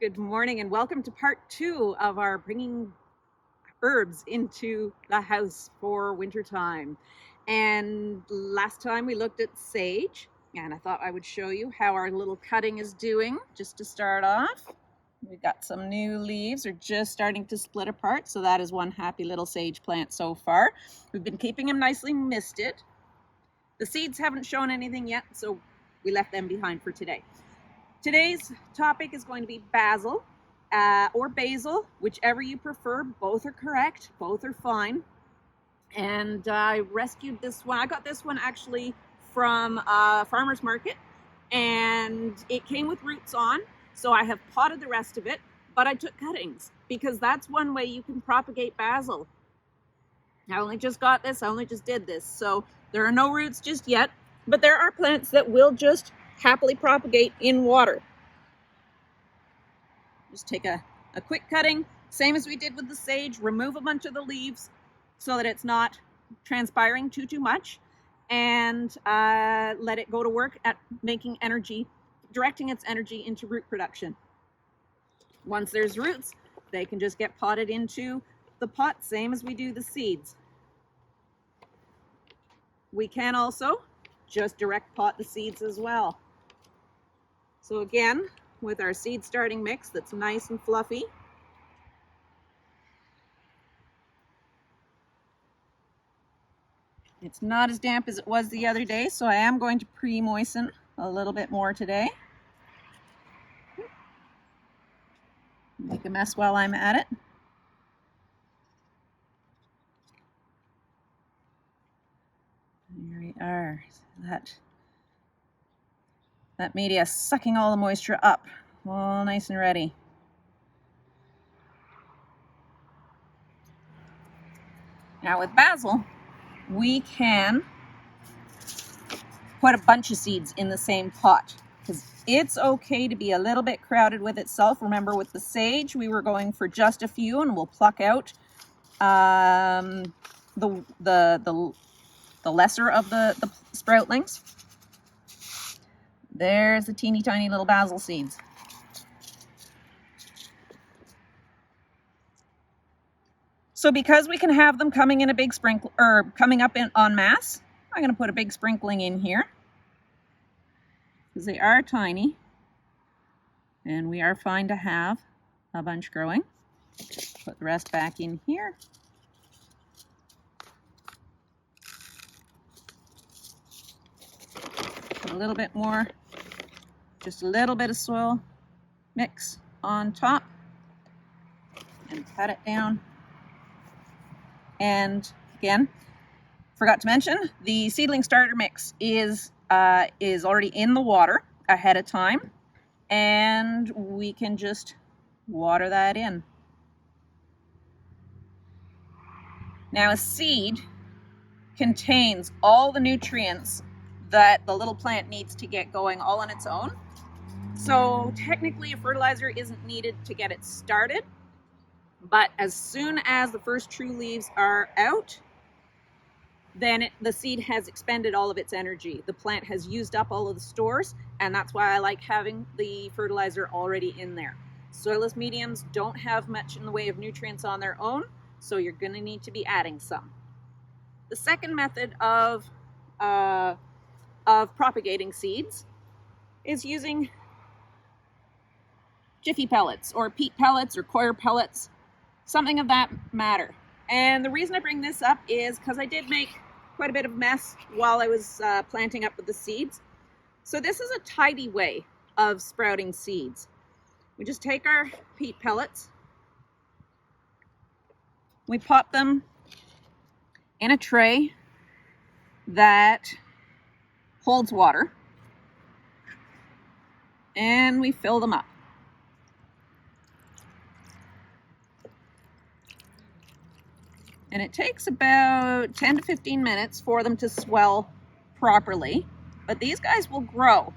Good morning and welcome to part 2 of our bringing herbs into the house for wintertime. And last time we looked at sage, and I thought I would show you how our little cutting is doing. Just to start off, we've got some new leaves. They're just starting to split apart, so that is one happy little sage plant so far. We've been keeping them nicely misted. The seeds haven't shown anything yet, so we left them behind for today. Today's topic is going to be basil or basil, whichever you prefer. Both are correct, both are fine. And I rescued this one. I got this one actually from a farmer's market, and it came with roots on, so I have potted the rest of it, but I took cuttings because that's one way you can propagate basil. I only just got this, I only just did this, so there are no roots just yet, but there are plants that will just happily propagate in water. Just take a quick cutting, same as we did with the sage, remove a bunch of the leaves so that it's not transpiring too much, and let it go to work at making energy, directing its energy into root production. Once there's roots, they can just get potted into the pot, same as we do the seeds. We can also just direct pot the seeds as well. So again, with our seed starting mix that's nice and fluffy, it's not as damp as it was the other day, so I am going to pre-moisten a little bit more today. Make a mess while I'm at it. There we are. That media sucking all the moisture up, all nice and ready. Now with basil, we can put a bunch of seeds in the same pot because it's okay to be a little bit crowded with itself. Remember, with the sage, we were going for just a few, and we'll pluck out the lesser of the sproutlings. There's the teeny tiny little basil seeds. So because we can have them coming in a big sprinkle, or coming up in en masse, I'm going to put a big sprinkling in here because they are tiny and we are fine to have a bunch growing. Put the rest back in here. Put a little bit more, just a little bit of soil mix on top and pat it down. And again, forgot to mention, the seedling starter mix is already in the water ahead of time, and we can just water that in. Now, a seed contains all the nutrients that the little plant needs to get going all on its own. So technically a fertilizer isn't needed to get it started, but as soon as the first true leaves are out, then the seed has expended all of its energy. The plant has used up all of the stores, and that's why I like having the fertilizer already in there. Soilless mediums don't have much in the way of nutrients on their own, so you're going to need to be adding some. The second method of propagating seeds is using jiffy pellets or peat pellets or coir pellets, something of that matter. And the reason I bring this up is because I did make quite a bit of mess while I was planting up with the seeds. So this is a tidy way of sprouting seeds. We just take our peat pellets, we pop them in a tray that holds water, and we fill them up. And it takes about 10 to 15 minutes for them to swell properly, but these guys will grow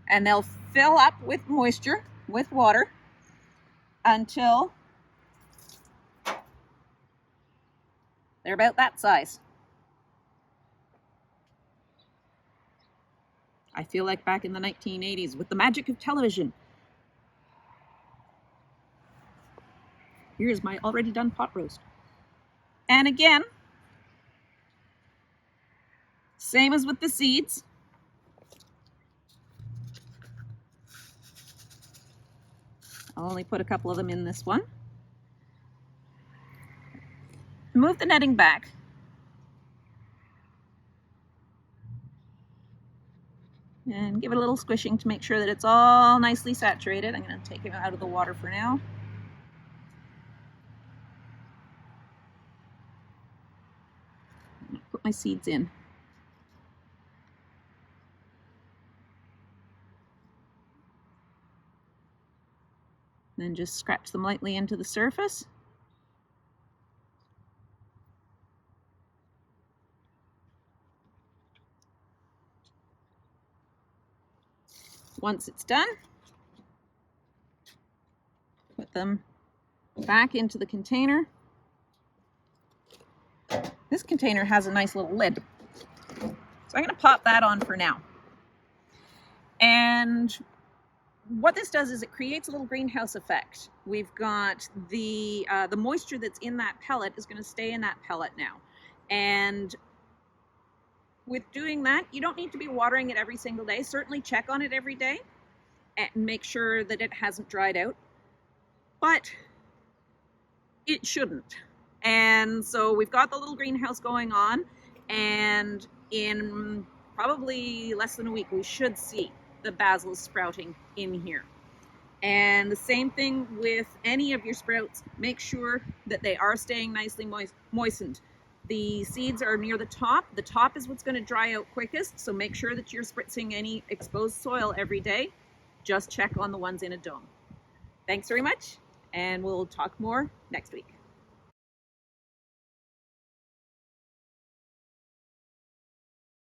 and they'll fill up with moisture, with water, until they're about that size. I feel like back in the 1980s with the magic of television. Here's my already done pot roast. And again, same as with the seeds. I'll only put a couple of them in this one. Move the netting back. And give it a little squishing to make sure that it's all nicely saturated. I'm going to take it out of the water for now. Put my seeds in. Then just scratch them lightly into the surface. Once it's done, put them back into the container. This container has a nice little lid, so I'm going to pop that on for now. And what this does is it creates a little greenhouse effect. We've got the moisture that's in that pellet is going to stay in that pellet now. And with doing that, you don't need to be watering it every single day. Certainly check on it every day and make sure that it hasn't dried out. But it shouldn't. And so we've got the little greenhouse going on, and in probably less than a week, we should see the basil sprouting in here. And the same thing with any of your sprouts. Make sure that they are staying nicely moistened. The seeds are near the top. The top is what's going to dry out quickest, so make sure that you're spritzing any exposed soil every day. Just check on the ones in a dome. Thanks very much, and we'll talk more next week.